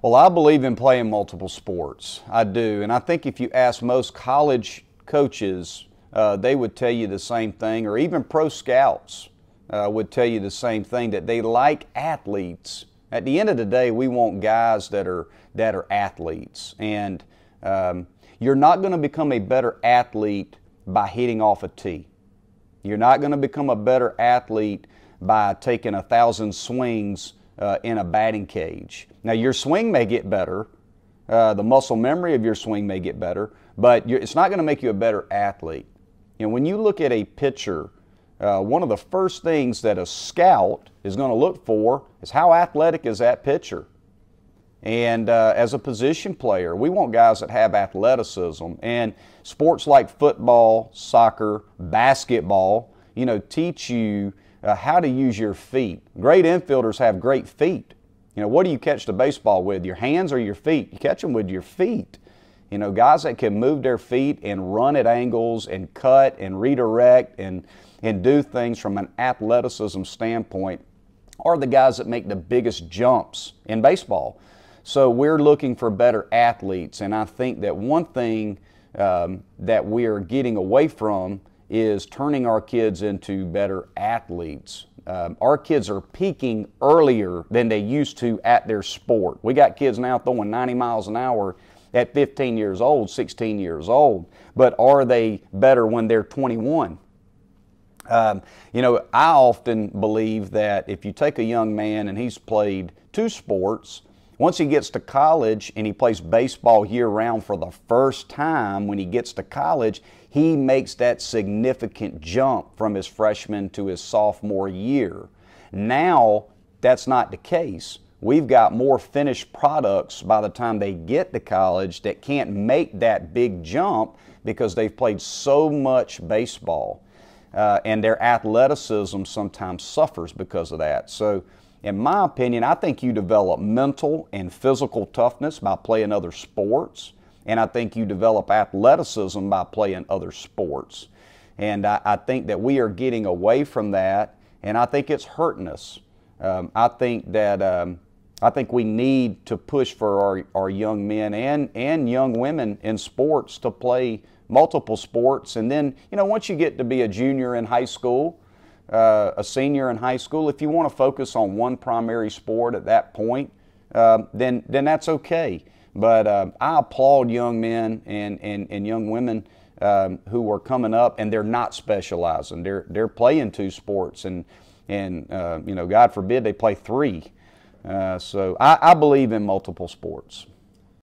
Well, I believe in playing multiple sports. I do. And I think if you ask most college coaches, they would tell you the same thing, or even pro scouts would tell you the same thing, that they like athletes. At the end of the day, we want guys that are athletes. And you're not going to become a better athlete by hitting off a tee. You're not going to become a better athlete by taking 1,000 swings in a batting cage. Now, your swing may get better, the muscle memory of your swing may get better, but it's not going to make you a better athlete. You know, when you look at a pitcher, one of the first things that a scout is going to look for is how athletic is that pitcher. And as a position player, we want guys that have athleticism. And sports like football, soccer, basketball, teach you how to use your feet. Great infielders have great feet. What do you catch the baseball with? Your hands or your feet? You catch them with your feet. Guys that can move their feet and run at angles and cut and redirect and do things from an athleticism standpoint are the guys that make the biggest jumps in baseball. So we're looking for better athletes, and I think that one thing that we're getting away from is turning our kids into better athletes. Our kids are peaking earlier than they used to at their sport. We got kids now throwing 90 miles an hour at 15 years old, 16 years old, but are they better when they're 21? I often believe that if you take a young man and he's played 2 sports, once he gets to college and he plays baseball year-round for the first time, when he gets to college, he makes that significant jump from his freshman to his sophomore year. Now, that's not the case. We've got more finished products by the time they get to college that can't make that big jump because they've played so much baseball. And their athleticism sometimes suffers because of that. So, in my opinion, I think you develop mental and physical toughness by playing other sports, and I think you develop athleticism by playing other sports. And I think that we are getting away from that, and I think it's hurting us. I think we need to push for our young men and young women in sports to play multiple sports. And then, once you get to be a junior in high school, a senior in high school, if you want to focus on one primary sport at that point, then that's okay. But I applaud young men and young women who are coming up and they're not specializing. They're playing 2 sports, and God forbid they play 3. So I believe in multiple sports.